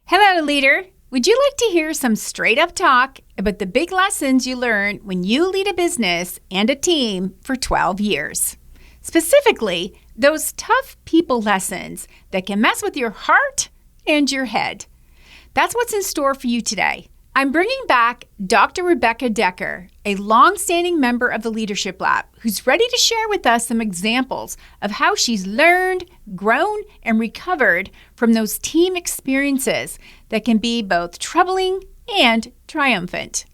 Hello, leader. Would you like to hear some straight up talk about the big lessons you learn when you lead a business and a team for 12 years? Specifically, those tough people lessons that can mess with your heart and your head. That's what's in store for you today. I'm bringing back Dr. Rebecca Dekker, a long-standing member of the Leadership Lab, who's ready to share with us some examples of how she's learned, grown, and recovered from those team experiences that can be both troubling and triumphant.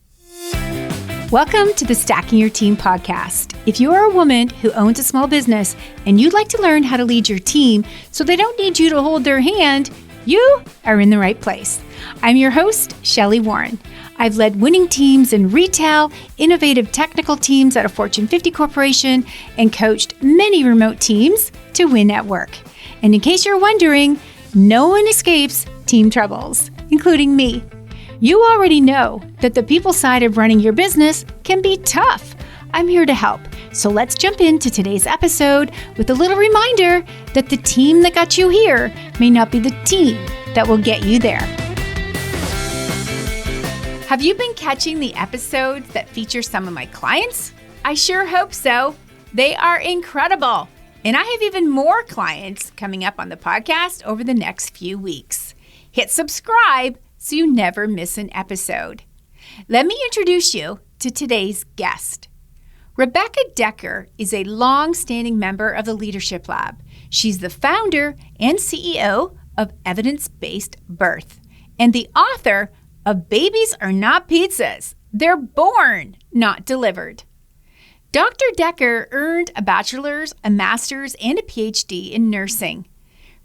Welcome to the Stacking Your Team podcast. If you are a woman who owns a small business and you'd like to learn how to lead your team so they don't need you to hold their hand, you are in the right place. I'm your host, Shelli Warren. I've led winning teams in retail, innovative technical teams at a Fortune 50 corporation, and coached many remote teams to win at work. And in case you're wondering, no one escapes team troubles, including me. You already know that the people side of running your business can be tough. I'm here to help. So let's jump into today's episode with a little reminder that the team that got you here may not be the team that will get you there. Have you been catching the episodes that feature some of my clients? I sure hope so. They are incredible. And I have even more clients coming up on the podcast over the next few weeks. Hit subscribe so you never miss an episode. Let me introduce you to today's guest. Rebecca Dekker is a long-standing member of the Leadership Lab. She's the founder and CEO of Evidence-Based Birth and the author of Babies Are Not Pizzas. They're Born, Not Delivered. Dr. Dekker earned a bachelor's, a master's, and a PhD in nursing.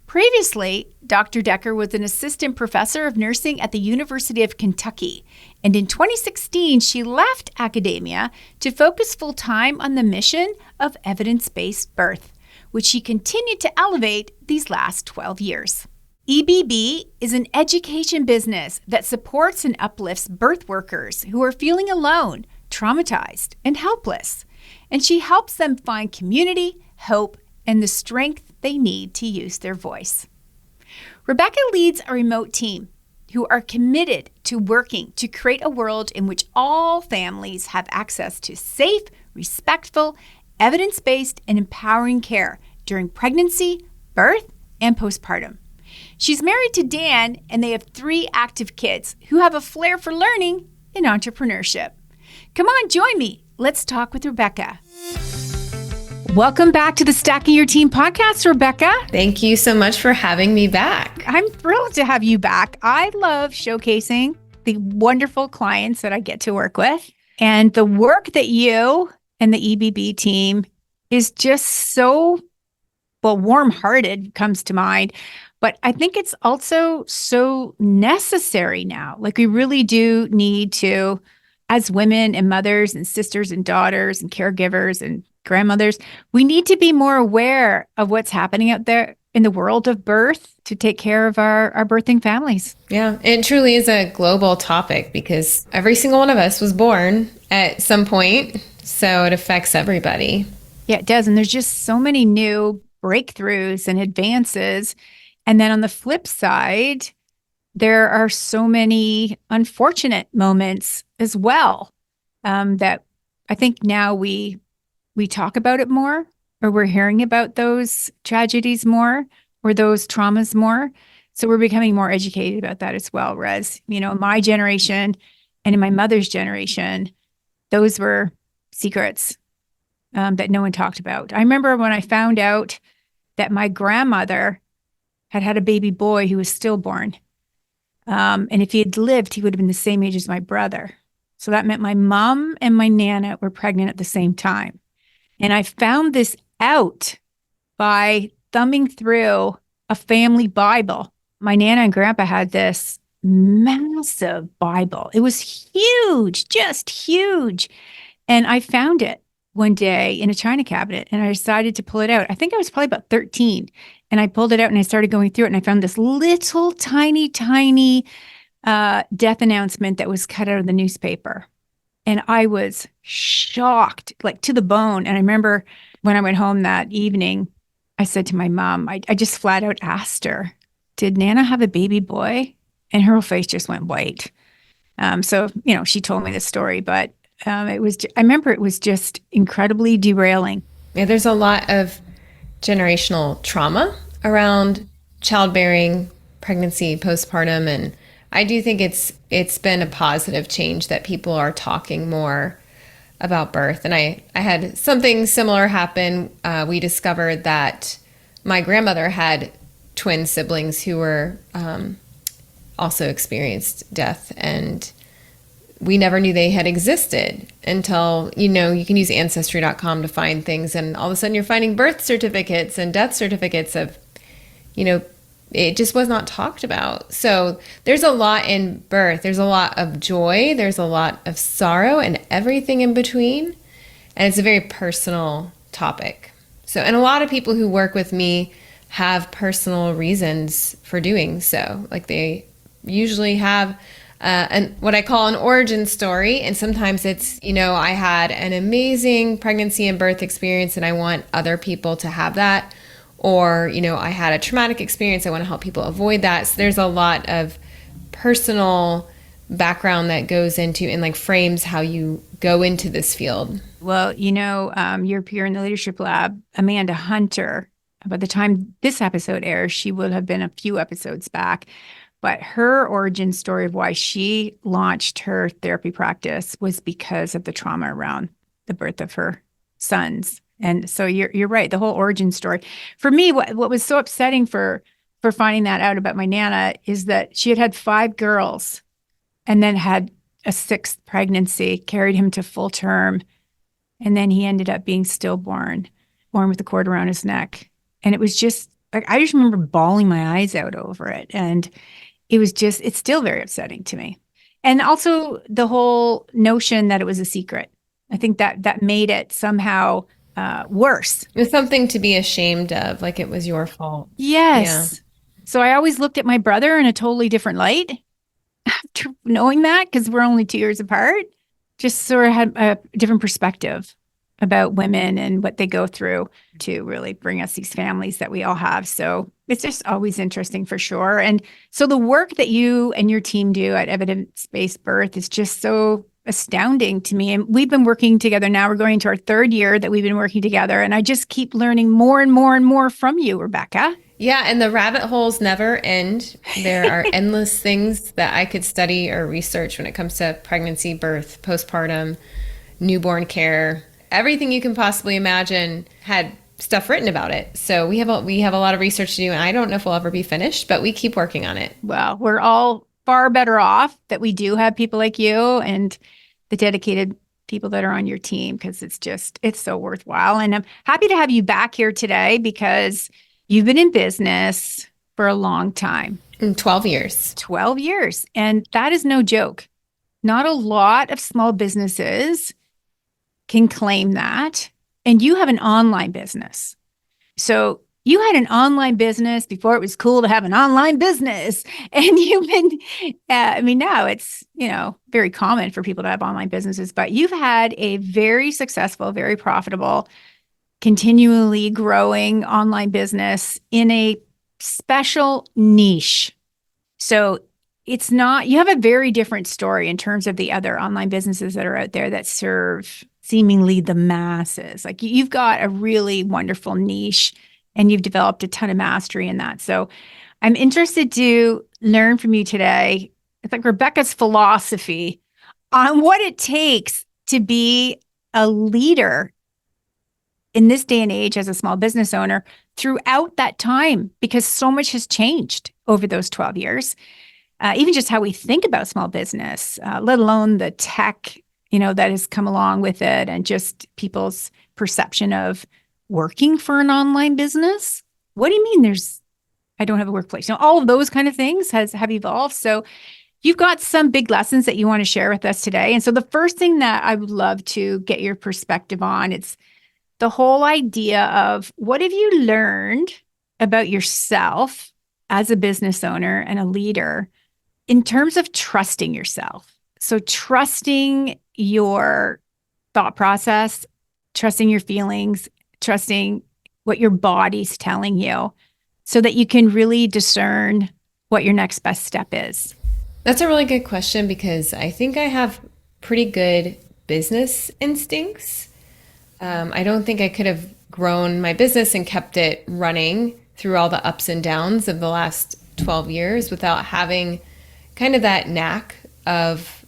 Previously, Dr. Dekker was an assistant professor of nursing at the University of Kentucky, and in 2016, she left academia to focus full-time on the mission of evidence-based birth, which she continued to elevate these last 12 years. EBB is an education business that supports and uplifts birth workers who are feeling alone, traumatized, and helpless, and she helps them find community, hope, and the strength they need to use their voice. Rebecca leads a remote team who are committed to working to create a world in which all families have access to safe, respectful, evidence-based, and empowering care during pregnancy, birth, and postpartum. She's married to Dan, and they have 3 active kids who have a flair for learning and entrepreneurship. Come on, join me. Let's talk with Rebecca. Welcome back to the Stacking Your Team podcast, Rebecca. Thank you so much for having me back. I'm thrilled to have you back. I love showcasing the wonderful clients that I get to work with. And the work that you and the EBB team is just so, warm-hearted comes to mind. But I think it's also so necessary now. Like, we really do need to, as women and mothers and sisters and daughters and caregivers and grandmothers, we need to be more aware of what's happening out there in the world of birth to take care of our birthing families. Yeah, it truly is a global topic because every single one of us was born at some point, so it affects everybody. Yeah, it does. And there's just so many new breakthroughs and advances. And then on the flip side, there are so many unfortunate moments as well that I think now we talk about it more, or we're hearing about those tragedies more, or those traumas more. So we're becoming more educated about that as well. Whereas, in my generation and in my mother's generation, those were secrets that no one talked about. I remember when I found out that my grandmother had a baby boy who was stillborn. And if he had lived, he would have been the same age as my brother. So that meant my mom and my Nana were pregnant at the same time. And I found this out by thumbing through a family Bible. My Nana and Grandpa had this massive Bible. It was huge, just huge. And I found it one day in a china cabinet, and I decided to pull it out. I think I was probably about 13. And I pulled it out and I started going through it, and I found this little tiny death announcement that was cut out of the newspaper. And I was shocked, like to the bone. And I remember when I went home that evening, I said to my mom, I just flat out asked her, did Nana have a baby boy? and her whole face just went white. So, she told me this story, but I remember it was just incredibly derailing. Yeah, there's a lot of generational trauma around childbearing, pregnancy, postpartum, and I do think it's been a positive change that people are talking more about birth. And I had something similar happen. We discovered that my grandmother had twin siblings who were also experienced death, and we never knew they had existed until, you can use ancestry.com to find things, and all of a sudden you're finding birth certificates and death certificates of, it just was not talked about. So there's a lot in birth. There's a lot of joy. There's a lot of sorrow and everything in between. And it's a very personal topic. So, and a lot of people who work with me have personal reasons for doing so. Like they usually have what I call an origin story. And sometimes it's, I had an amazing pregnancy and birth experience and I want other people to have that. Or, I had a traumatic experience. I want to help people avoid that. So there's a lot of personal background that goes into and like frames how you go into this field. Well, your peer in the Leadership Lab, Amanda Hunter, by the time this episode airs, she will have been a few episodes back. But her origin story of why she launched her therapy practice was because of the trauma around the birth of her sons. And so you're right. The whole origin story for me, what was so upsetting for finding that out about my Nana is that she had 5 girls and then had a 6th pregnancy, carried him to full term. And then he ended up being stillborn, born with a cord around his neck. And it was just like, I just remember bawling my eyes out over it. And it's still very upsetting to me. And also the whole notion that it was a secret. I think that made it somehow worse. It's something to be ashamed of, like it was your fault. Yes. Yeah. So I always looked at my brother in a totally different light after knowing that, because we're only 2 years apart. Just sort of had a different perspective about women and what they go through to really bring us these families that we all have. So it's just always interesting for sure. And so the work that you and your team do at Evidence-Based Birth is just so astounding to me. And we've been working together now. We're going into our 3rd year that we've been working together. And I just keep learning more and more and more from you, Rebecca. Yeah. And the rabbit holes never end. There are endless things that I could study or research when it comes to pregnancy, birth, postpartum, newborn care. Everything you can possibly imagine had stuff written about it. So we have a lot of research to do, and I don't know if we'll ever be finished, but we keep working on it. Well, we're all far better off that we do have people like you and the dedicated people that are on your team, because it's so worthwhile. And I'm happy to have you back here today because you've been in business for a long time. 12 years. 12 years. And that is no joke. Not a lot of small businesses can claim that. And you have an online business. So you had an online business before it was cool to have an online business. And you've been, now it's, very common for people to have online businesses, but you've had a very successful, very profitable, continually growing online business in a special niche. So you have a very different story in terms of the other online businesses that are out there that serve seemingly the masses. Like you've got a really wonderful niche and you've developed a ton of mastery in that. So I'm interested to learn from you today. It's like Rebecca's philosophy on what it takes to be a leader in this day and age as a small business owner throughout that time, because so much has changed over those 12 years. Even just how we think about small business, let alone the tech, that has come along with it, and just people's perception of working for an online business. What do you mean I don't have a workplace? All of those kind of things have evolved. So you've got some big lessons that you want to share with us today. And so the first thing that I would love to get your perspective on, it's the whole idea of what have you learned about yourself as a business owner and a leader in terms of trusting yourself. So trusting your thought process, trusting your feelings, trusting what your body's telling you so that you can really discern what your next best step is? That's a really good question because I think I have pretty good business instincts. I don't think I could have grown my business and kept it running through all the ups and downs of the last 12 years without having kind of that knack of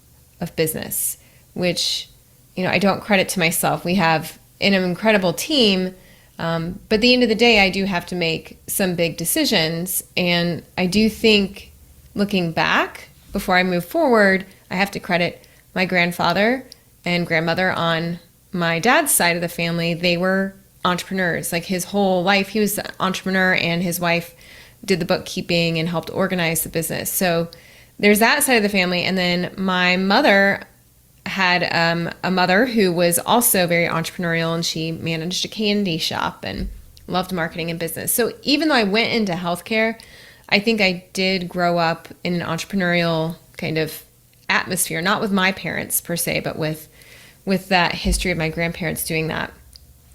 business, which, I don't credit to myself. We have an incredible team, but at the end of the day, I do have to make some big decisions. And I do think, looking back, before I move forward, I have to credit my grandfather and grandmother on my dad's side of the family. They were entrepreneurs. Like his whole life, he was an entrepreneur, and his wife did the bookkeeping and helped organize the business. So there's that side of the family. And then my mother had a mother who was also very entrepreneurial, and she managed a candy shop and loved marketing and business. So even though I went into healthcare, I think I did grow up in an entrepreneurial kind of atmosphere, not with my parents per se, but with that history of my grandparents doing that.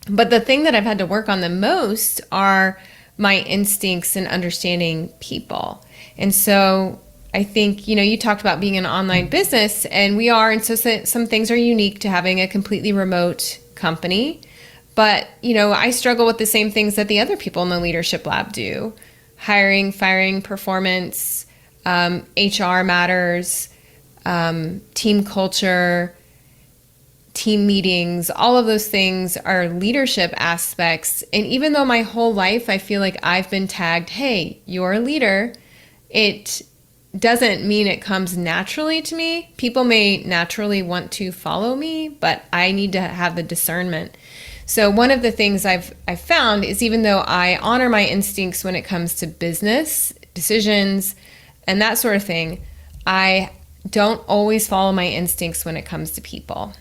But the thing that I've had to work on the most are my instincts and understanding people. And so I think, you talked about being an online business, and we are, and so some things are unique to having a completely remote company. But, I struggle with the same things that the other people in the Leadership Lab do. Hiring, firing, performance, HR matters, team culture, team meetings, all of those things are leadership aspects. And even though my whole life I feel like I've been tagged, hey, you're a leader, it doesn't mean it comes naturally to me. People may naturally want to follow me, but I need to have the discernment. So one of the things I've found is, even though I honor my instincts when it comes to business decisions and that sort of thing, I don't always follow my instincts when it comes to people.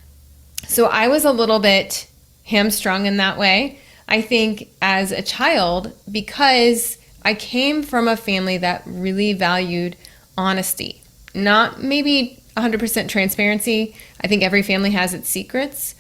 So I was a little bit hamstrung in that way, I think, as a child, because I came from a family that really valued honesty, not maybe 100% transparency. I think every family has its secrets,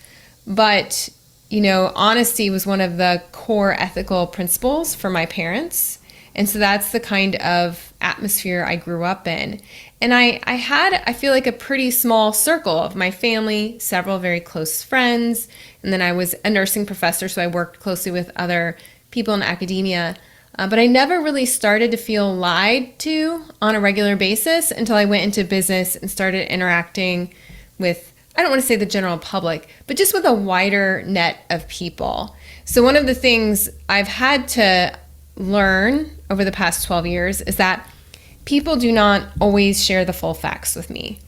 but honesty was one of the core ethical principles for my parents. And so that's the kind of atmosphere I grew up in. And I feel like a pretty small circle of my family, several very close friends. And then I was a nursing professor, so I worked closely with other people in academia. But I never really started to feel lied to on a regular basis until I went into business and started interacting with, I don't want to say the general public, but just with a wider net of people. So one of the things I've had to learn over the past 12 years is that people do not always share the full facts with me,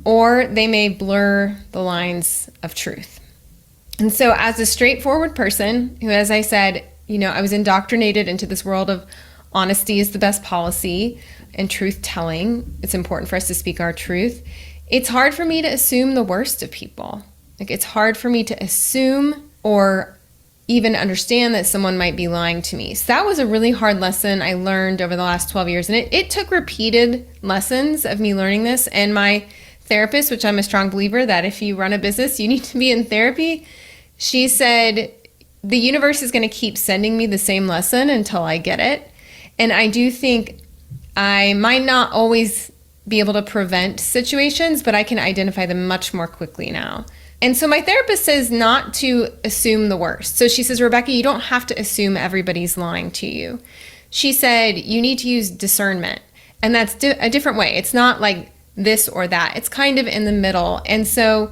or they may blur the lines of truth. And so as a straightforward person who, as I said, I was indoctrinated into this world of honesty is the best policy and truth telling. It's important for us to speak our truth. It's hard for me to assume the worst of people. Like, it's hard for me to assume or even understand that someone might be lying to me. So that was a really hard lesson I learned over the last 12 years. And it took repeated lessons of me learning this. And my therapist, which I'm a strong believer that if you run a business, you need to be in therapy, she said, the universe is going to keep sending me the same lesson until I get it. And I do think I might not always be able to prevent situations, but I can identify them much more quickly now. And so my therapist says not to assume the worst. So she says, Rebecca, you don't have to assume everybody's lying to you. She said, you need to use discernment. And that's a different way. It's not like this or that. It's kind of in the middle. And so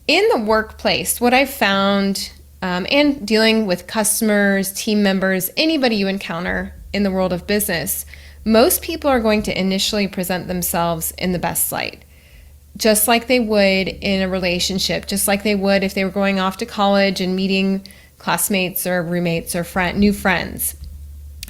in the workplace, what I found, and dealing with customers, team members, anybody you encounter in the world of business, most people are going to initially present themselves in the best light, just like they would in a relationship, just like they would if they were going off to college and meeting classmates or roommates or new friends.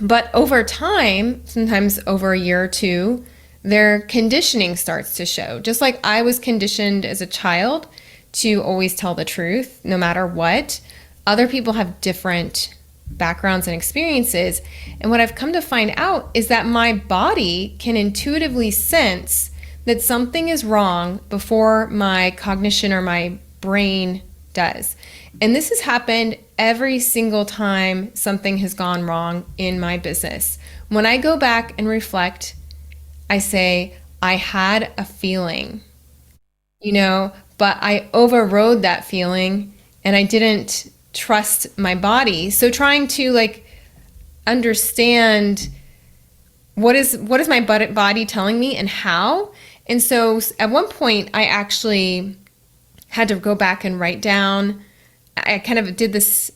But over time, sometimes over a year or two, their conditioning starts to show. Just like I was conditioned as a child to always tell the truth, no matter what, other people have different backgrounds and experiences. And what I've come to find out is that my body can intuitively sense that something is wrong before my cognition or my brain does. And this has happened every single time something has gone wrong in my business. When I go back and reflect, I say, I had a feeling, but I overrode that feeling and I didn't trust my body. So trying to like understand what is my body telling me and how. And so at one point I actually had to go back and write down. I kind of did this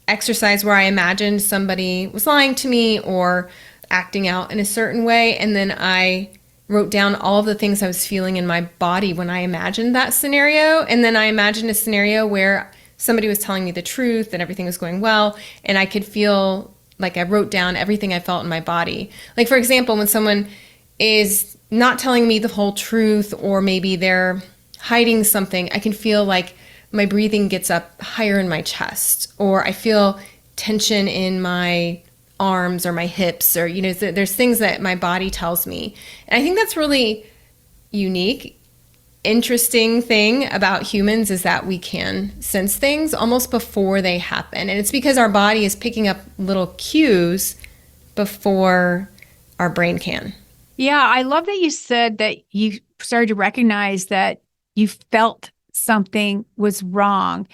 exercise where I imagined somebody was lying to me or acting out in a certain way. And then I wrote down all of the things I was feeling in my body when I imagined that scenario. And then I imagined a scenario where somebody was telling me the truth and everything was going well. And I could feel like I wrote down everything I felt in my body. Like, for example, when someone is not telling me the whole truth, or maybe they're hiding something, I can feel like my breathing gets up higher in my chest, or I feel tension in my arms or my hips, or, there's things that my body tells me. And I think that's really unique. Interesting thing about humans is that we can sense things almost before they happen. And it's because our body is picking up little cues before our brain can. Yeah, I love that you said that you started to recognize that you felt something was wrong.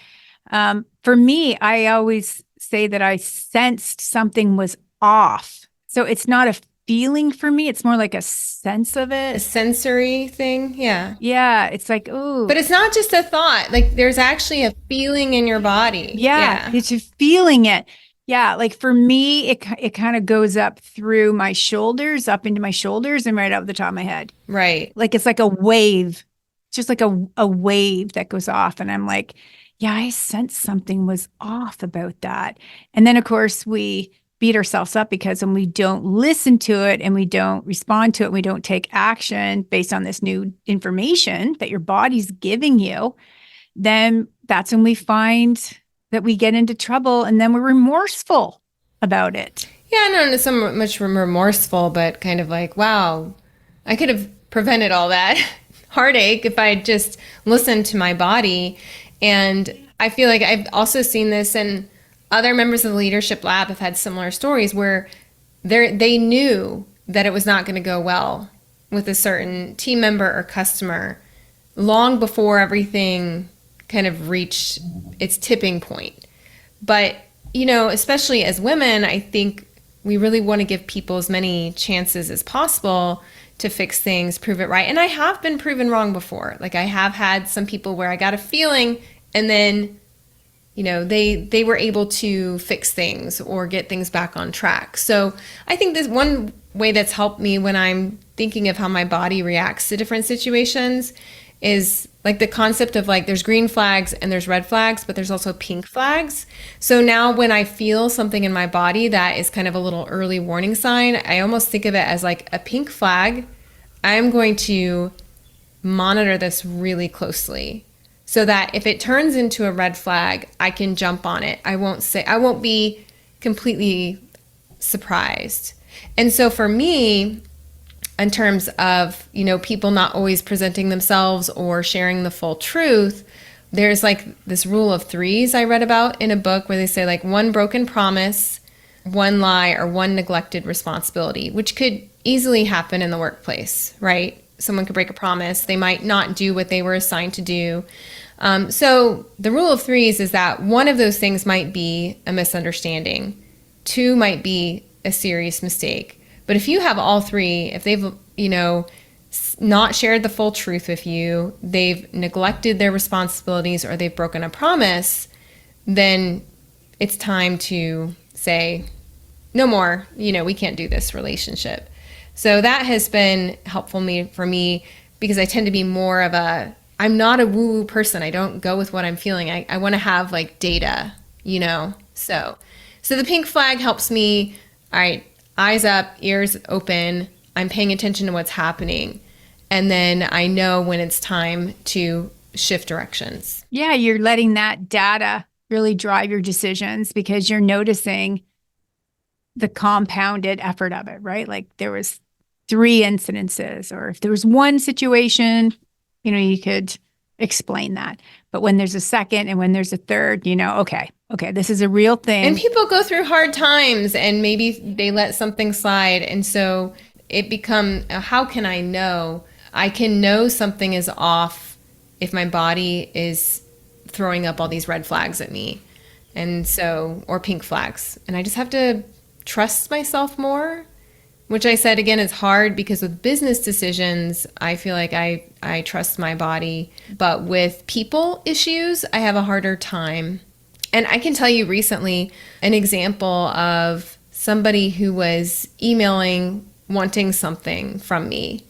For me, I always say that I sensed something was off. So it's not a feeling for me. It's more like a sense of it. A sensory thing. Yeah. Yeah. It's like, ooh. But it's not just a thought. Like there's actually a feeling in your body. Yeah. It's just feeling it. Yeah. Like for me, it kind of goes up through my shoulders, up into my shoulders and right up the top of my head. Right. Like it's like a wave. It's just like a wave that goes off. And I'm like, yeah, I sensed something was off about that. And then of course we beat ourselves up because when we don't listen to it and we don't respond to it, and we don't take action based on this new information that your body's giving you, then that's when we find that we get into trouble and then we're remorseful about it. Yeah, no, not so much remorseful, but kind of like, wow, I could have prevented all that heartache if I just listened to my body. And I feel like I've also seen this, and other members of the Leadership Lab have had similar stories where they knew that it was not going to go well with a certain team member or customer long before everything kind of reached its tipping point. But, especially as women, I think we really want to give people as many chances as possible to fix things, prove it right. And I have been proven wrong before. Like I have had some people where I got a feeling and then they were able to fix things or get things back on track. So I think this one way that's helped me when I'm thinking of how my body reacts to different situations is like the concept of like there's green flags and there's red flags, but there's also pink flags. So now when I feel something in my body that is kind of a little early warning sign, I almost think of it as like a pink flag. I'm going to monitor this really closely, so that if it turns into a red flag, I can jump on it. I won't be completely surprised. And so for me, in terms of, people not always presenting themselves or sharing the full truth, there's like this rule of threes I read about in a book where they say like one broken promise, one lie, or one neglected responsibility, which could easily happen in the workplace, right? Someone could break a promise. They might not do what they were assigned to do. So the rule of threes is that one of those things might be a misunderstanding. Two might be a serious mistake. But if you have all three, if they've, not shared the full truth with you, they've neglected their responsibilities, or they've broken a promise, then it's time to say, no more, we can't do this relationship. So that has been helpful for me because I tend to be more of I'm not a woo-woo person. I don't go with what I'm feeling. I want to have like data, So the pink flag helps me, all right, eyes up, ears open. I'm paying attention to what's happening. And then I know when it's time to shift directions. Yeah, you're letting that data really drive your decisions because you're noticing the compounded effort of it, right? Like there was 3 incidences, or if there was one situation, you could explain that. But when there's a second and when there's a third, okay, this is a real thing. And people go through hard times and maybe they let something slide. And so it becomes, how can I know? I can know something is off if my body is throwing up all these red flags at me. And so, or pink flags. And I just have to trust myself more, which I said, again, is hard because with business decisions, I feel like I trust my body. But with people issues, I have a harder time. And I can tell you recently an example of somebody who was emailing wanting something from me.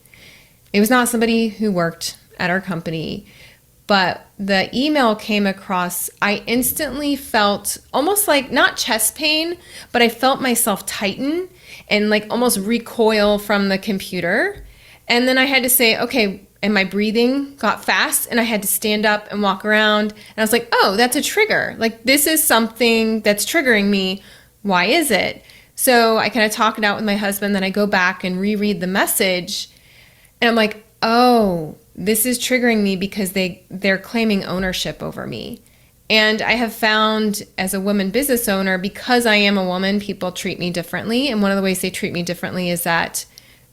It was not somebody who worked at our company, but the email came across, I instantly felt almost like not chest pain, but I felt myself tighten and like almost recoil from the computer. And then I had to say, okay, and my breathing got fast and I had to stand up and walk around. And I was like, oh, that's a trigger. Like, this is something that's triggering me. Why is it? So I kind of talk it out with my husband. Then I go back and reread the message. And I'm like, oh, this is triggering me because they're claiming ownership over me. And I have found as a woman business owner, because I am a woman, people treat me differently. And one of the ways they treat me differently is that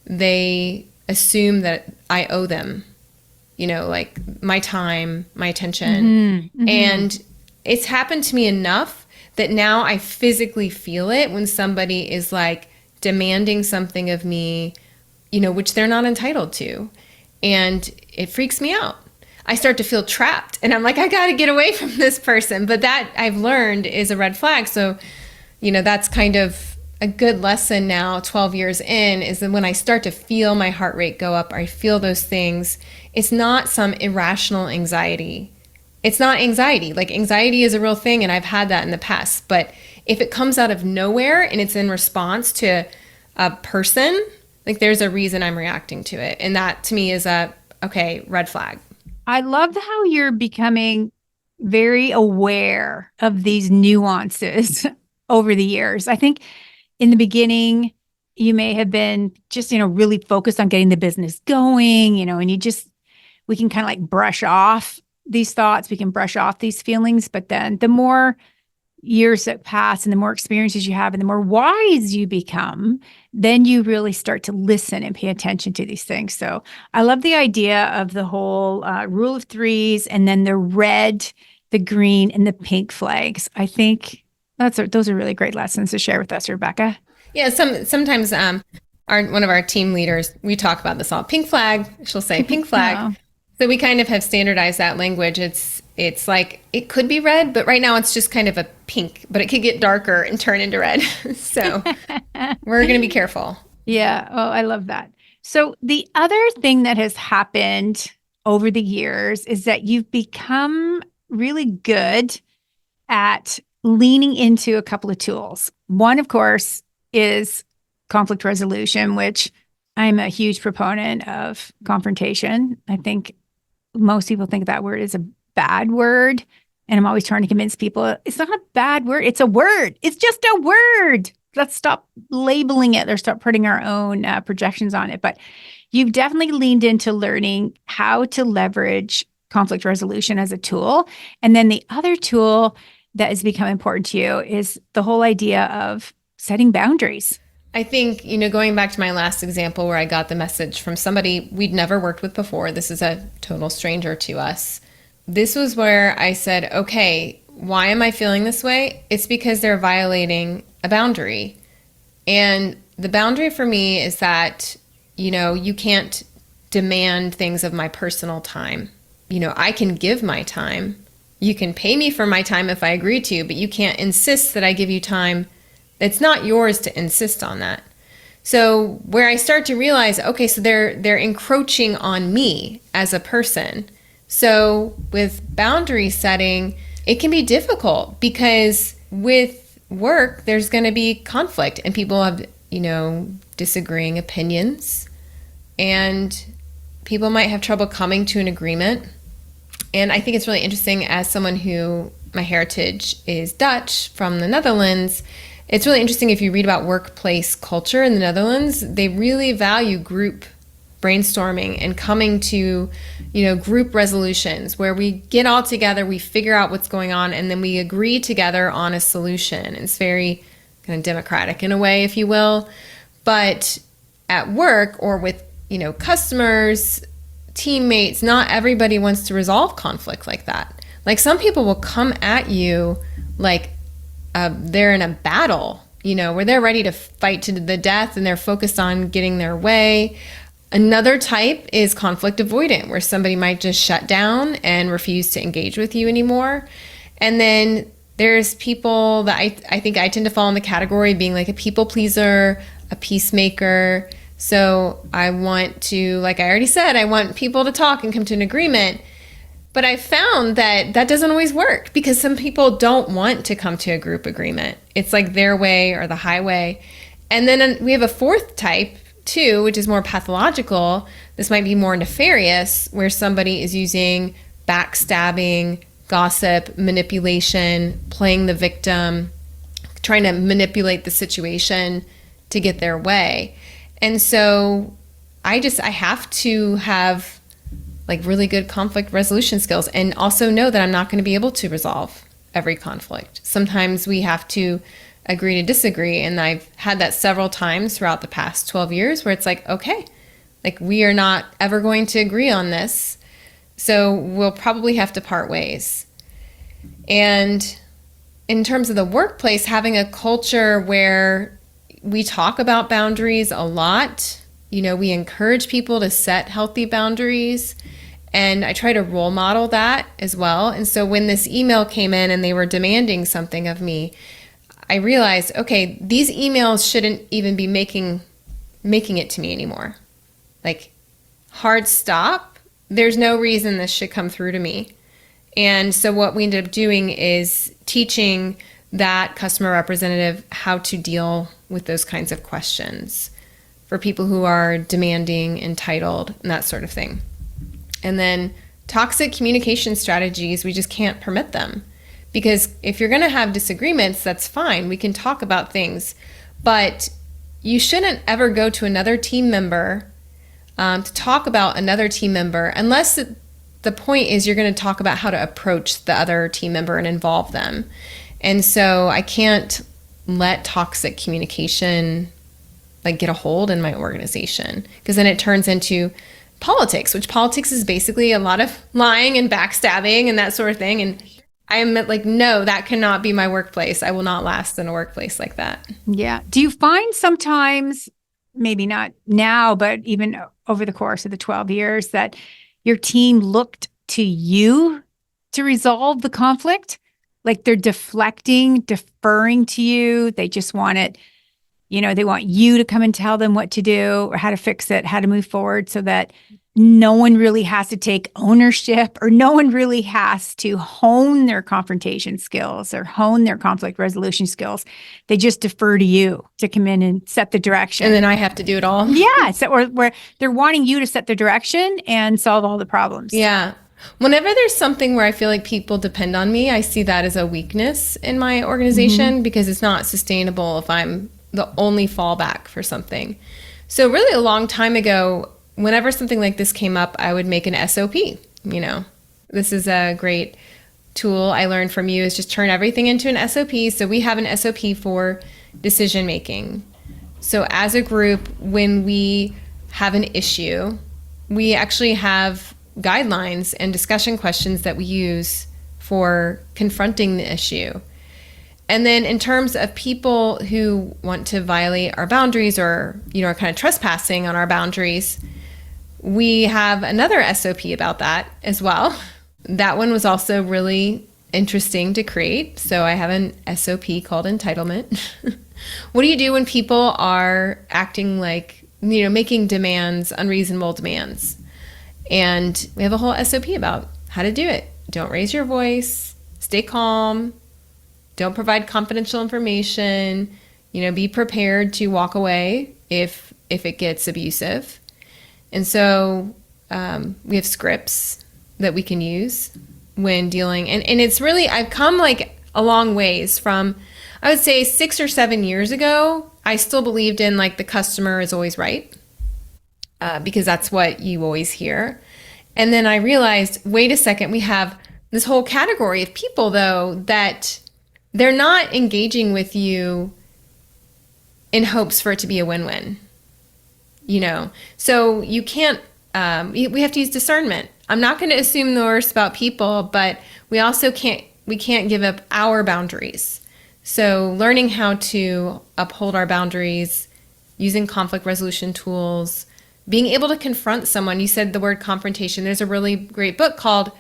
they assume that I owe them, like my time, my attention. Mm-hmm, mm-hmm. And it's happened to me enough that now I physically feel it when somebody is like demanding something of me, which they're not entitled to. And it freaks me out. I start to feel trapped and I'm like, I got to get away from this person. But that I've learned is a red flag. So, that's kind of a good lesson now, 12 years in, is that when I start to feel my heart rate go up, or I feel those things, it's not some irrational anxiety. It's not anxiety. Like, anxiety is a real thing and I've had that in the past. But if it comes out of nowhere and it's in response to a person, like, there's a reason I'm reacting to it. And that to me is okay, red flag. I love how you're becoming very aware of these nuances over the years. I think in the beginning, you may have been just, really focused on getting the business going, and we can kind of like brush off these thoughts. We can brush off these feelings. But then the more years that pass and the more experiences you have and the more wise you become, then you really start to listen and pay attention to these things. So I love the idea of the whole rule of threes and then the red, the green, and the pink flags. I think those are really great lessons to share with us, Rebecca. Yeah, sometimes one of our team leaders, we talk about this all. Pink flag, she'll say pink flag. Oh. So we kind of have standardized that language. It's like, it could be red, but right now it's just kind of a pink, but it could get darker and turn into red. So we're going to be careful. Yeah. Oh, I love that. So the other thing that has happened over the years is that you've become really good at leaning into a couple of tools. One, of course, is conflict resolution, which I'm a huge proponent of confrontation. I think most people think that word is a bad word. And I'm always trying to convince people it's not a bad word. It's a word. It's just a word. Let's stop labeling it or stop putting our own projections on it. But you've definitely leaned into learning how to leverage conflict resolution as a tool. And then the other tool that has become important to you is the whole idea of setting boundaries. I think, going back to my last example where I got the message from somebody we'd never worked with before, this is a total stranger to us. This was where I said, okay, why am I feeling this way? It's because they're violating a boundary. And the boundary for me is that, you can't demand things of my personal time. I can give my time. You can pay me for my time if I agree to, but you can't insist that I give you time. It's not yours to insist on that. So where I start to realize, okay, so they're encroaching on me as a person. So with boundary setting, it can be difficult because with work, there's going to be conflict and people have, disagreeing opinions and people might have trouble coming to an agreement. And I think it's really interesting as someone who, my heritage is Dutch from the Netherlands. It's really interesting if you read about workplace culture in the Netherlands, they really value group brainstorming and coming to, group resolutions where we get all together, we figure out what's going on, and then we agree together on a solution. It's very kind of democratic in a way, if you will. But at work or with, customers, teammates, not everybody wants to resolve conflict like that. Like some people will come at you like they're in a battle, where they're ready to fight to the death and they're focused on getting their way. Another type is conflict avoidant, where somebody might just shut down and refuse to engage with you anymore. And then there's people that I think I tend to fall in the category of being like a people pleaser, a peacemaker. So I want to, like I already said, I want people to talk and come to an agreement. But I found that doesn't always work because some people don't want to come to a group agreement. It's like their way or the highway. And then we have a fourth type too, which is more pathological. This might be more nefarious, where somebody is using backstabbing, gossip, manipulation, playing the victim, trying to manipulate the situation to get their way. And so I have to have like really good conflict resolution skills and also know that I'm not going to be able to resolve every conflict. Sometimes we have to agree to disagree. And I've had that several times throughout the past 12 years where it's like, okay, like we are not ever going to agree on this. So we'll probably have to part ways. And in terms of the workplace, having a culture where we talk about boundaries a lot, we encourage people to set healthy boundaries. And I try to role model that as well. And so when this email came in and they were demanding something of me, I realized, okay, these emails shouldn't even be making it to me anymore. Like, hard stop. There's no reason this should come through to me. And so what we ended up doing is teaching that customer representative how to deal with those kinds of questions for people who are demanding, entitled, and that sort of thing. And then toxic communication strategies, we just can't permit them. Because if you're going to have disagreements, that's fine. We can talk about things. But you shouldn't ever go to another team member to talk about another team member unless the point is you're going to talk about how to approach the other team member and involve them. And so I can't let toxic communication like get a hold in my organization, because then it turns into politics, which politics is basically a lot of lying and backstabbing and that sort of thing. And I'm like, no, that cannot be my workplace. I will not last in a workplace like that. Yeah. Do you find sometimes, maybe not now, but even over the course of the 12 years, that your team looked to you to resolve the conflict? Like they're deflecting, deferring to you. They just want it, they want you to come and tell them what to do or how to fix it, how to move forward, so that no one really has to take ownership, or no one really has to hone their confrontation skills or hone their conflict resolution skills. They just defer to you to come in and set the direction. And then I have to do it all. Yeah. So, or where they're wanting you to set the direction and solve all the problems. Yeah. Whenever there's something where I feel like people depend on me, I see that as a weakness in my organization, because it's not sustainable if I'm the only fallback for something. So really a long time ago, whenever something like this came up, I would make an SOP. This is a great tool I learned from you, is just turn everything into an SOP. So we have an SOP for decision making. So as a group, when we have an issue, we actually have guidelines and discussion questions that we use for confronting the issue. And then in terms of people who want to violate our boundaries or, are kind of trespassing on our boundaries, we have another SOP about that as well. That one was also really interesting to create. So I have an SOP called entitlement. What do you do when people are acting like, making demands, unreasonable demands? And we have a whole SOP about how to do it. Don't raise your voice, stay calm, don't provide confidential information, be prepared to walk away if it gets abusive. And so we have scripts that we can use when dealing. And it's really, I've come like a long ways from, I would say 6 or 7 years ago, I still believed in like the customer is always right. because that's what you always hear. And then I realized, wait a second, we have this whole category of people, though, that they're not engaging with you in hopes for it to be a win-win. So you can't, we have to use discernment. I'm not going to assume the worst about people, but we also can't give up our boundaries. So learning how to uphold our boundaries, using conflict resolution tools, being able to confront someone. You said the word confrontation. There's a really great book called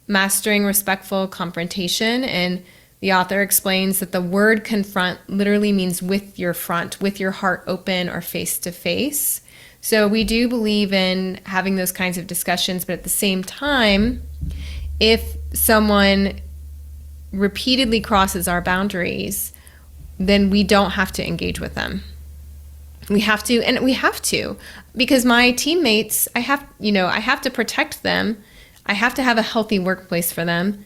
Mastering Respectful Confrontation, and the author explains that the word confront literally means with your front, with your heart open or face to face. So we do believe in having those kinds of discussions, but at the same time, if someone repeatedly crosses our boundaries, then we don't have to engage with them. We have to, because my teammates, I have to protect them. I have to have a healthy workplace for them.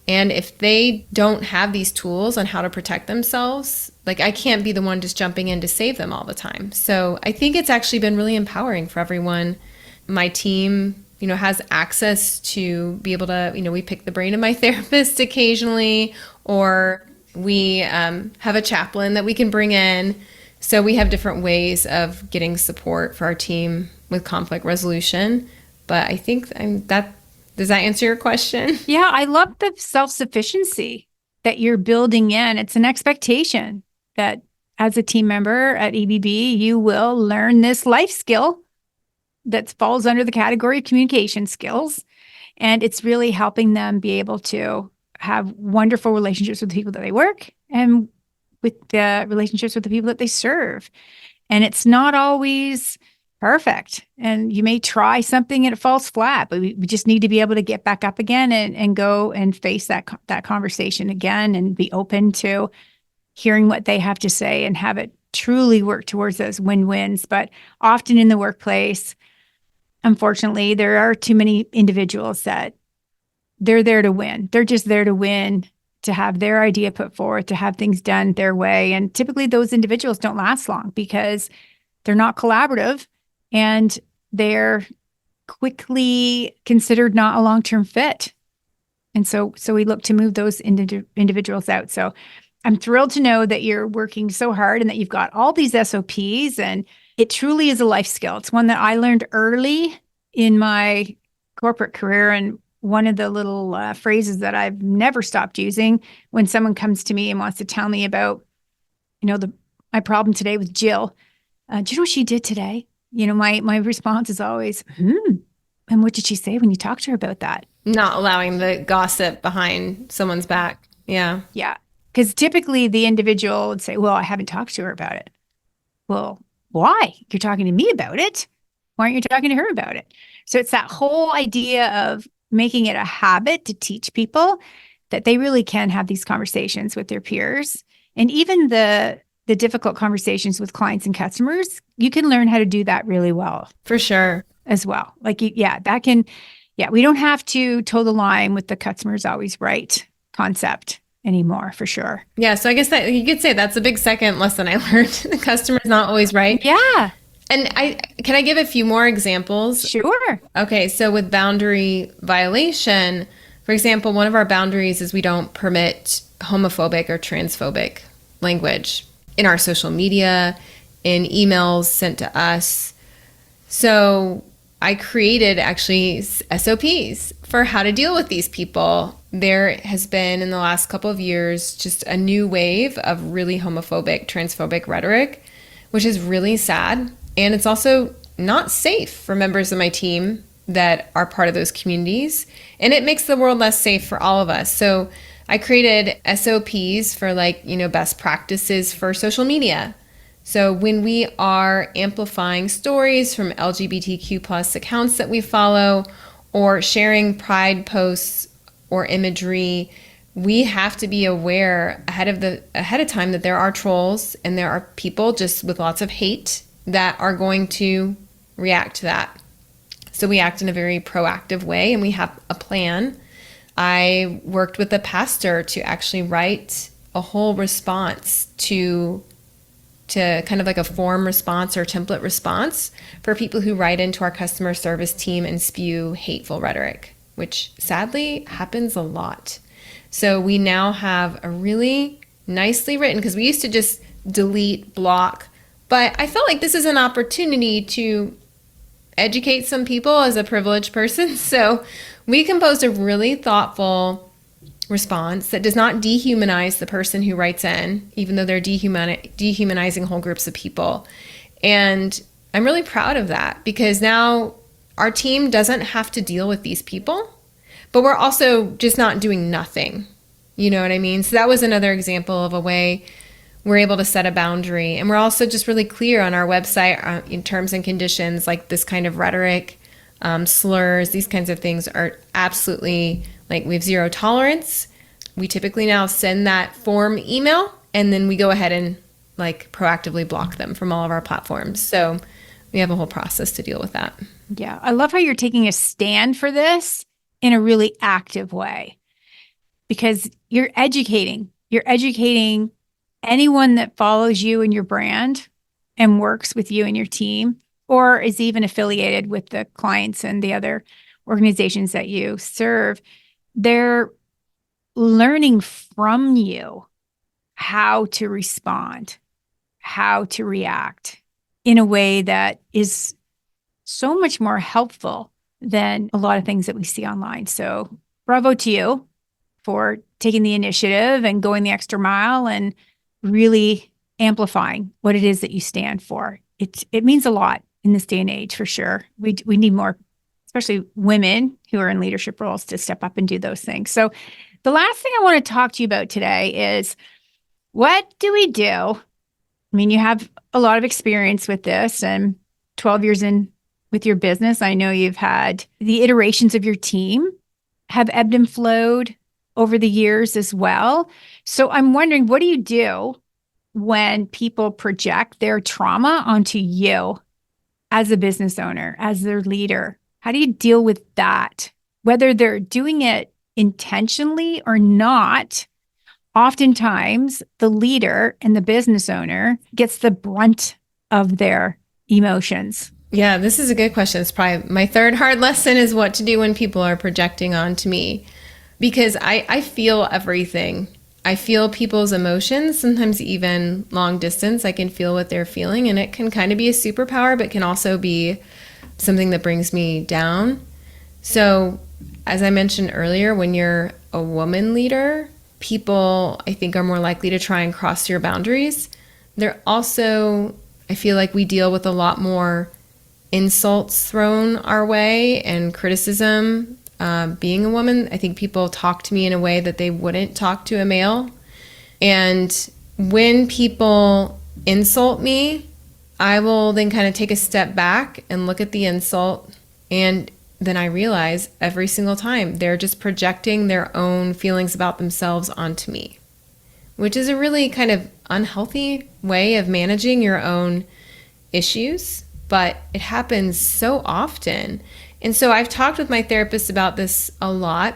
And if they don't have these tools on how to protect themselves, like, I can't be the one just jumping in to save them all the time. So I think it's actually been really empowering for everyone. My team, has access to be able to, we pick the brain of my therapist occasionally, or we have a chaplain that we can bring in. So we have different ways of getting support for our team with conflict resolution. But I think does that answer your question? Yeah, I love the self-sufficiency that you're building in. It's an expectation that as a team member at EBB, you will learn this life skill that falls under the category of communication skills. And it's really helping them be able to have wonderful relationships with the people that they work and with the relationships with the people that they serve. And it's not always perfect. And you may try something and it falls flat, but we just need to be able to get back up again and go and face that conversation again and be open to hearing what they have to say and have it truly work towards those win-wins. But often in the workplace, unfortunately, there are too many individuals that they're there to win. They're just there to win, to have their idea put forward, to have things done their way. And typically those individuals don't last long because they're not collaborative and they're quickly considered not a long-term fit. And so we look to move those individuals out. So I'm thrilled to know that you're working so hard and that you've got all these SOPs, and it truly is a life skill. It's one that I learned early in my corporate career. And one of the little phrases that I've never stopped using when someone comes to me and wants to tell me about, my problem today with Jill. Do you know what she did today? My response is always, and what did she say when you talked to her about that? Not allowing the gossip behind someone's back. Yeah. Yeah. Because typically the individual would say, well, I haven't talked to her about it. Well, why? You're talking to me about it. Why aren't you talking to her about it? So it's that whole idea of making it a habit to teach people that they really can have these conversations with their peers. And even the difficult conversations with clients and customers, you can learn how to do that really well. For sure. As well. We don't have to toe the line with the customer's always right concept anymore, for sure. Yeah. So I guess that you could say that's a big second lesson I learned. The customer's not always right. Yeah. And can I give a few more examples? Sure. Okay. So with boundary violation, for example, one of our boundaries is we don't permit homophobic or transphobic language in our social media, in emails sent to us. So I created actually SOPs for how to deal with these people. There has been in the last couple of years just a new wave of really homophobic, transphobic rhetoric, which is really sad. And it's also not safe for members of my team that are part of those communities. And it makes the world less safe for all of us. So I created SOPs for best practices for social media. So when we are amplifying stories from LGBTQ plus accounts that we follow, or sharing pride posts or imagery, we have to be aware ahead of time that there are trolls and there are people just with lots of hate that are going to react to that. So we act in a very proactive way and we have a plan. I worked with a pastor to actually write a whole response to to kind of like a form response or template response for people who write into our customer service team and spew hateful rhetoric, which sadly happens a lot. So we now have a really nicely written, because we used to just delete, block, but I felt like this is an opportunity to educate some people as a privileged person. So we composed a really thoughtful response that does not dehumanize the person who writes in, even though they're dehumanizing whole groups of people. And I'm really proud of that, because now our team doesn't have to deal with these people, but we're also just not doing nothing. You know what I mean? So that was another example of a way we're able to set a boundary. And we're also just really clear on our website in terms and conditions, like this kind of rhetoric, slurs, these kinds of things are absolutely, like, we have zero tolerance. We typically now send that form email, and then we go ahead and like proactively block them from all of our platforms. So we have a whole process to deal with that. Yeah. I love how you're taking a stand for this in a really active way, because you're educating anyone that follows you and your brand and works with you and your team, or is even affiliated with the clients and the other organizations that you serve. They're learning from you how to respond, how to react in a way that is so much more helpful than a lot of things that we see online. So bravo to you for taking the initiative and going the extra mile and really amplifying what it is that you stand for. It means a lot in this day and age, for sure. We need more, especially women who are in leadership roles, to step up and do those things. So the last thing I want to talk to you about today is, what do we do? I mean, you have a lot of experience with this, and 12 years in with your business, I know you've had the iterations of your team have ebbed and flowed over the years as well. So I'm wondering, what do you do when people project their trauma onto you as a business owner, as their leader? How do you deal with that? Whether they're doing it intentionally or not, oftentimes the leader and the business owner gets the brunt of their emotions. Yeah, this is a good question. It's probably my third hard lesson, is what to do when people are projecting onto me. Because I feel everything. I feel people's emotions, sometimes even long distance. I can feel what they're feeling, and it can kind of be a superpower, but can also be something that brings me down. So as I mentioned earlier, when you're a woman leader, people, I think, are more likely to try and cross your boundaries. They're also, I feel like we deal with a lot more insults thrown our way and criticism. Being a woman, I think people talk to me in a way that they wouldn't talk to a male. And when people insult me, I will then kind of take a step back and look at the insult. And then I realize every single time they're just projecting their own feelings about themselves onto me, which is a really kind of unhealthy way of managing your own issues. But it happens so often. And so I've talked with my therapist about this a lot.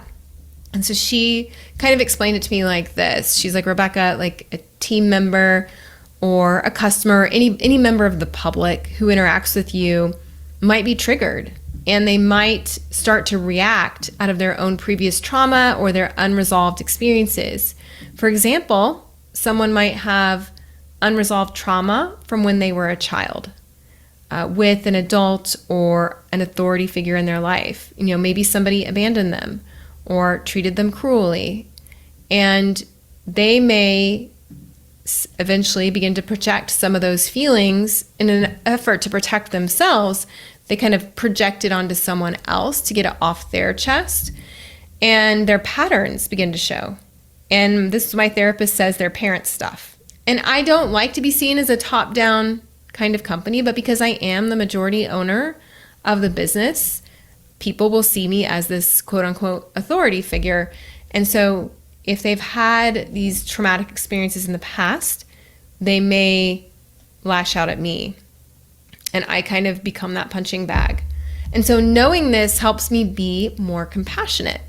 And so she kind of explained it to me like this. She's like, Rebecca, like a team member or a customer, any member of the public who interacts with you might be triggered, and they might start to react out of their own previous trauma or their unresolved experiences. For example, someone might have unresolved trauma from when they were a child. With an adult or an authority figure in their life. You know, maybe somebody abandoned them or treated them cruelly, and they may eventually begin to project some of those feelings in an effort to protect themselves. They kind of project it onto someone else to get it off their chest, and their patterns begin to show. And this is, my therapist says, their parent stuff. And I don't like to be seen as a top-down kind of company, but because I am the majority owner of the business, people will see me as this quote unquote authority figure. And so if they've had these traumatic experiences in the past, they may lash out at me, and I kind of become that punching bag. And so knowing this helps me be more compassionate.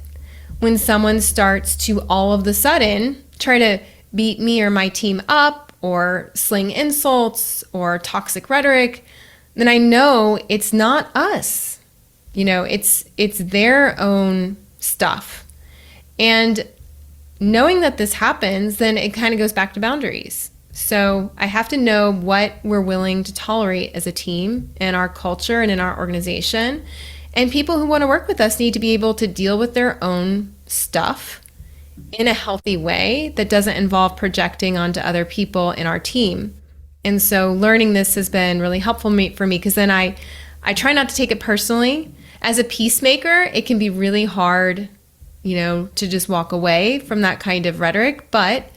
When someone starts to all of the sudden try to beat me or my team up, or sling insults or toxic rhetoric, then I know it's not us. It's their own stuff. And knowing that this happens, then it kind of goes back to boundaries. So I have to know what we're willing to tolerate as a team in our culture and in our organization. And people who want to work with us need to be able to deal with their own stuff in a healthy way that doesn't involve projecting onto other people in our team. And so learning this has been really helpful for me because then I try not to take it personally. As a peacemaker, it can be really hard, to just walk away from that kind of rhetoric. But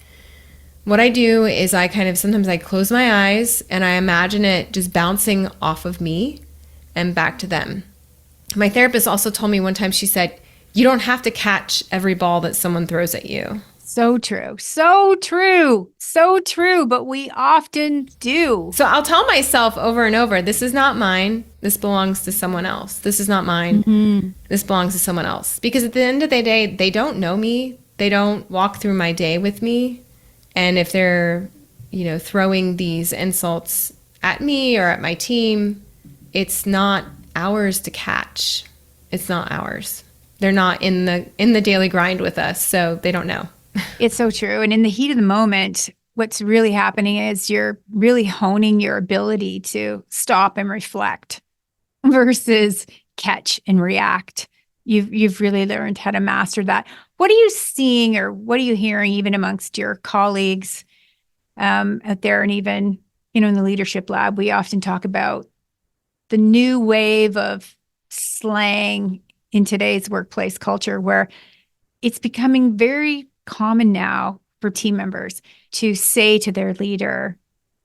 what I do is sometimes I close my eyes and I imagine it just bouncing off of me and back to them. My therapist also told me one time, she said, you don't have to catch every ball that someone throws at you. So true. So true. So true. But we often do. So I'll tell myself over and over, this is not mine. This belongs to someone else. This is not mine. Mm-hmm. This belongs to someone else. Because at the end of the day, they don't know me. They don't walk through my day with me. And if they're, throwing these insults at me or at my team, it's not ours to catch. It's not ours. They're not in the daily grind with us, so they don't know. It's so true. And in the heat of the moment, what's really happening is you're really honing your ability to stop and reflect versus catch and react. You've really learned how to master that. What are you seeing or what are you hearing even amongst your colleagues out there? And even, in the leadership lab, we often talk about the new wave of slang in today's workplace culture, where it's becoming very common now for team members to say to their leader,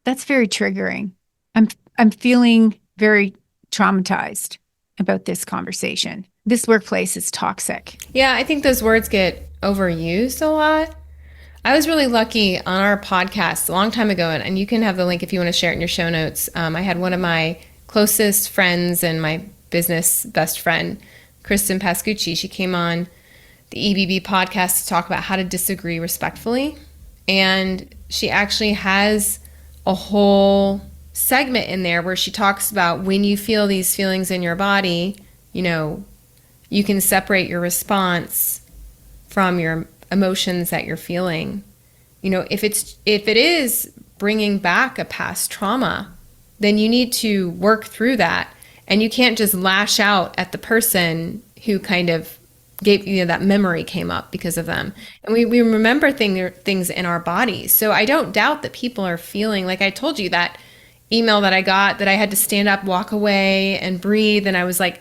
that's very triggering. I'm feeling very traumatized about this conversation. This workplace is toxic. Yeah, I think those words get overused a lot. I was really lucky on our podcast a long time ago, and you can have the link if you want to share it in your show notes. I had one of my closest friends and my business best friend, Kristen Pascucci. She came on the EBB podcast to talk about how to disagree respectfully. And she actually has a whole segment in there where she talks about when you feel these feelings in your body, you can separate your response from your emotions that you're feeling. If it is bringing back a past trauma, then you need to work through that. And you can't just lash out at the person who kind of gave that memory came up because of them. And we remember things in our bodies. So I don't doubt that people are feeling, like I told you, that email that I got that I had to stand up, walk away and breathe. And I was like,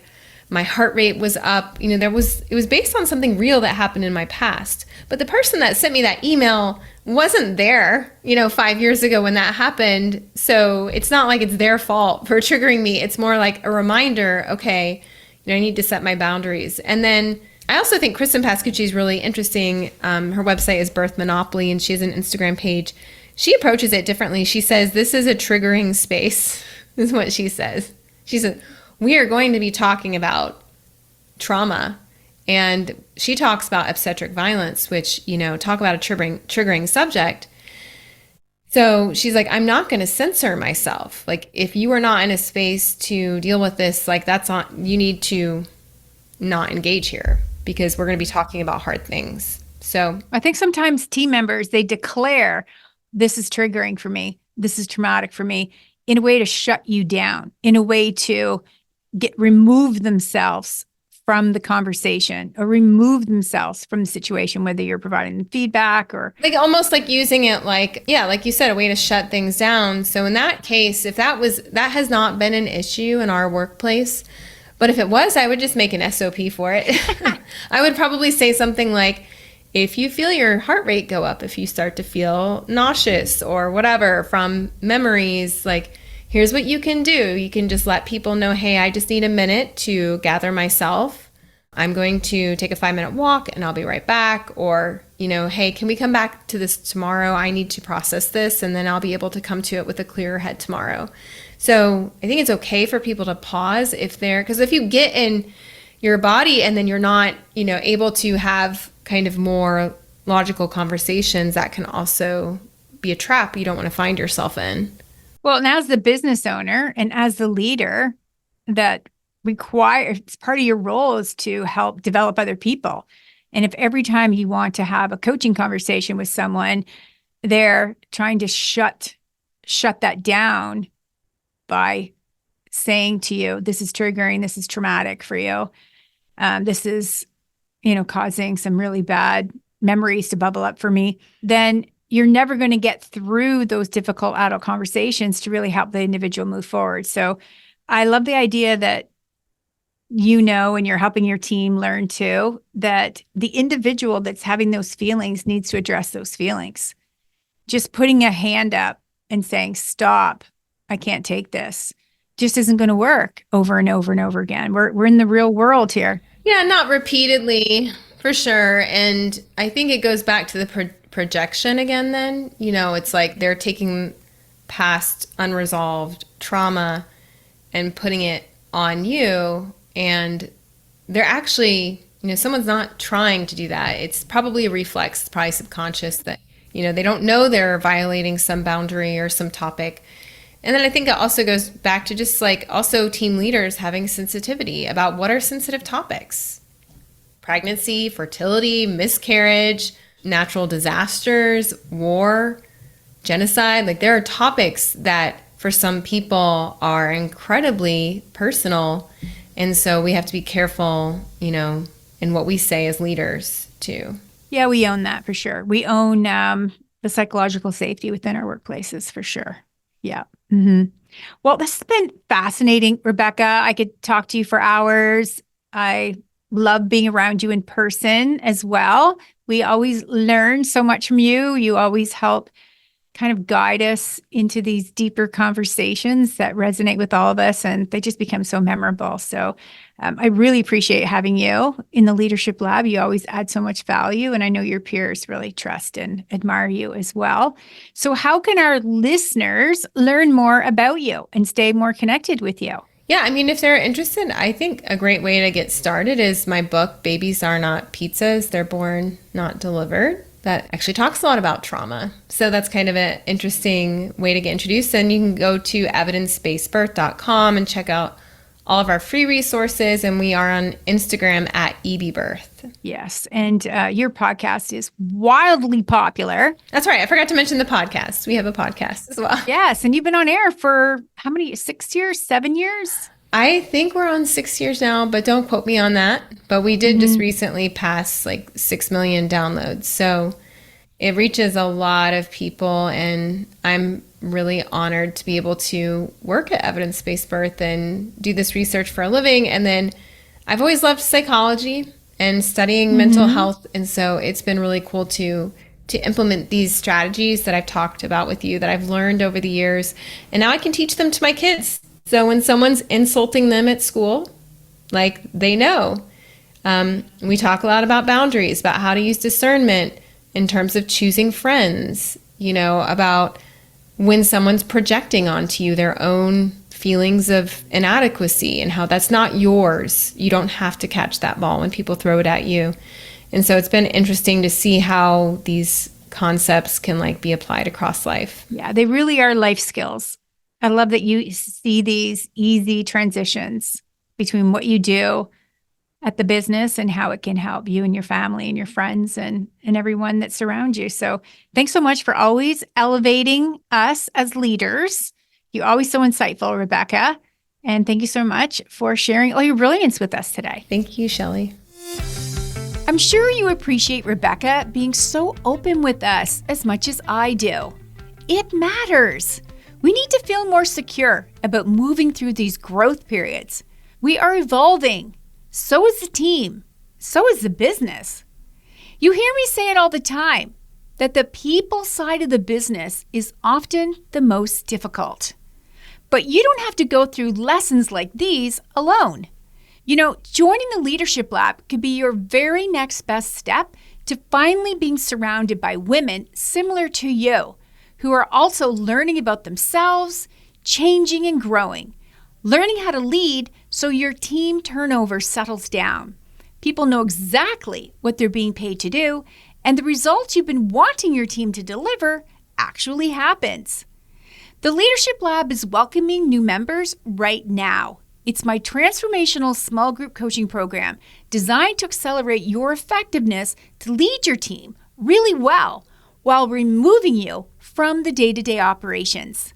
my heart rate was up. It was based on something real that happened in my past. But the person that sent me that email wasn't there, 5 years ago when that happened. So it's not like it's their fault for triggering me. It's more like a reminder, okay, I need to set my boundaries. And then I also think Kristen Pascucci is really interesting. Her website is Birth Monopoly, and she has an Instagram page. She approaches it differently. She says, this is a triggering space, is what she says. She said, we are going to be talking about trauma. And she talks about obstetric violence, which, talk about a triggering subject. So she's like, I'm not going to censor myself. Like, if you are not in a space to deal with this, like you need to not engage here because we're going to be talking about hard things. So I think sometimes team members, they declare this is triggering for me. This is traumatic for me in a way to shut you down, in a way to remove themselves from the conversation or remove themselves from the situation, whether you're providing them feedback or like almost like using it like you said, a way to shut things down. So in that case, if that has not been an issue in our workplace, but if it was, I would just make an SOP for it. I would probably say something like, if you feel your heart rate go up, if you start to feel nauseous or whatever from memories, like, here's what you can do. You can just let people know, hey, I just need a minute to gather myself. I'm going to take a 5-minute walk and I'll be right back. Or, hey, can we come back to this tomorrow? I need to process this and then I'll be able to come to it with a clearer head tomorrow. So I think it's okay for people to pause because if you get in your body and then you're not, able to have kind of more logical conversations, that can also be a trap you don't want to find yourself in. Well, and as the business owner and as the leader, that it's part of your role is to help develop other people. And if every time you want to have a coaching conversation with someone, they're trying to shut that down by saying to you, this is triggering, this is traumatic for you. This is, causing some really bad memories to bubble up for me, then you're never going to get through those difficult adult conversations to really help the individual move forward. So I love the idea that and you're helping your team learn too, that the individual that's having those feelings needs to address those feelings. Just putting a hand up and saying, stop, I can't take this, just isn't going to work over and over and over again. We're in the real world here. Yeah, not repeatedly, for sure. And I think it goes back to the projection again then. It's like they're taking past unresolved trauma and putting it on you. And they're actually, someone's not trying to do that. It's probably a reflex, it's probably subconscious that, they don't know they're violating some boundary or some topic. And then I think it also goes back to just like also team leaders having sensitivity about what are sensitive topics. Pregnancy, fertility, miscarriage, natural disasters, war, genocide. Like there are topics that for some people are incredibly personal. And so we have to be careful, in what we say as leaders too. Yeah, we own that for sure. We own the psychological safety within our workplaces for sure. Yeah. Mm-hmm. Well, this has been fascinating, Rebecca. I could talk to you for hours. I love being around you in person as well. We always learn so much from you. You always help kind of guide us into these deeper conversations that resonate with all of us, and they just become so memorable. So I really appreciate having you in the Leadership Lab. You always add so much value, and I know your peers really trust and admire you as well. So how can our listeners learn more about you and stay more connected with you? Yeah, if they're interested, I think a great way to get started is my book, Babies Are Not Pizzas, They're Born, Not Delivered. That actually talks a lot about trauma. So that's kind of an interesting way to get introduced. And you can go to evidencebased.com and check out all of our free resources. And we are on Instagram at EBBirth. Yes. And your podcast is wildly popular. That's right. I forgot to mention the podcast. We have a podcast as well. Yes. And you've been on air for how many, 6 years, 7 years? I think we're on 6 years now, but don't quote me on that. But we did just recently pass like 6 million downloads. So it reaches a lot of people. And I'm really honored to be able to work at Evidence-Based Birth and do this research for a living. And then I've always loved psychology and studying mental health. And so it's been really cool to implement these strategies that I've talked about with you that I've learned over the years. And now I can teach them to my kids. So when someone's insulting them at school, like they know. We talk a lot about boundaries, about how to use discernment in terms of choosing friends, about when someone's projecting onto you their own feelings of inadequacy and how that's not yours. You don't have to catch that ball when people throw it at you. And so it's been interesting to see how these concepts can be applied across life. Yeah, they really are life skills. I love that you see these easy transitions between what you do at the business and how it can help you and your family and your friends and everyone that surrounds you. So thanks so much for always elevating us as leaders. You're always so insightful, Rebecca. And thank you so much for sharing all your brilliance with us today. Thank you, Shelli. I'm sure you appreciate Rebecca being so open with us as much as I do. It matters. We need to feel more secure about moving through these growth periods. We are evolving. So is the team. So is the business. You hear me say it all the time, that the people side of the business is often the most difficult. But you don't have to go through lessons like these alone. Joining the Leadership Lab could be your very next best step to finally being surrounded by women similar to you, who are also learning about themselves, changing and growing, learning how to lead so your team turnover settles down. People know exactly what they're being paid to do, and the results you've been wanting your team to deliver actually happens. The Leadership Lab is welcoming new members right now. It's my transformational small group coaching program designed to accelerate your effectiveness to lead your team really well while removing you from the day-to-day operations.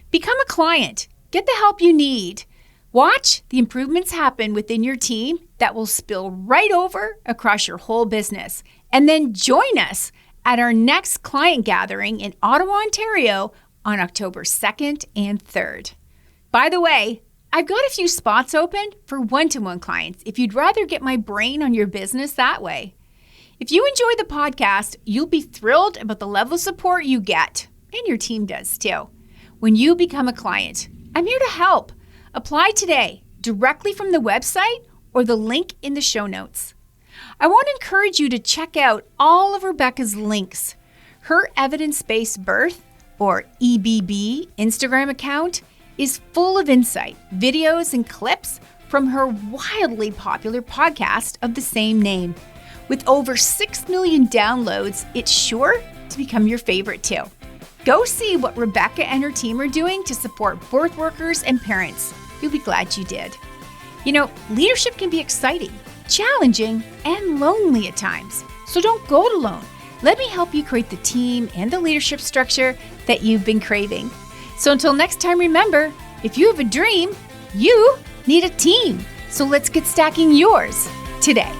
Become a client. Get the help you need. Watch the improvements happen within your team that will spill right over across your whole business. And then join us at our next client gathering in Ottawa, Ontario on October 2nd and 3rd. By the way, I've got a few spots open for one-to-one clients if you'd rather get my brain on your business that way. If you enjoy the podcast, you'll be thrilled about the level of support you get, and your team does too. When you become a client, I'm here to help. Apply today directly from the website or the link in the show notes. I want to encourage you to check out all of Rebecca's links. Her Evidence-Based Birth, or EBB, Instagram account is full of insight, videos, and clips from her wildly popular podcast of the same name. With over 6 million downloads, it's sure to become your favorite too. Go see what Rebecca and her team are doing to support birth workers and parents. You'll be glad you did. You know, leadership can be exciting, challenging, and lonely at times. So don't go it alone. Let me help you create the team and the leadership structure that you've been craving. So until next time, remember, if you have a dream, you need a team. So let's get stacking yours today.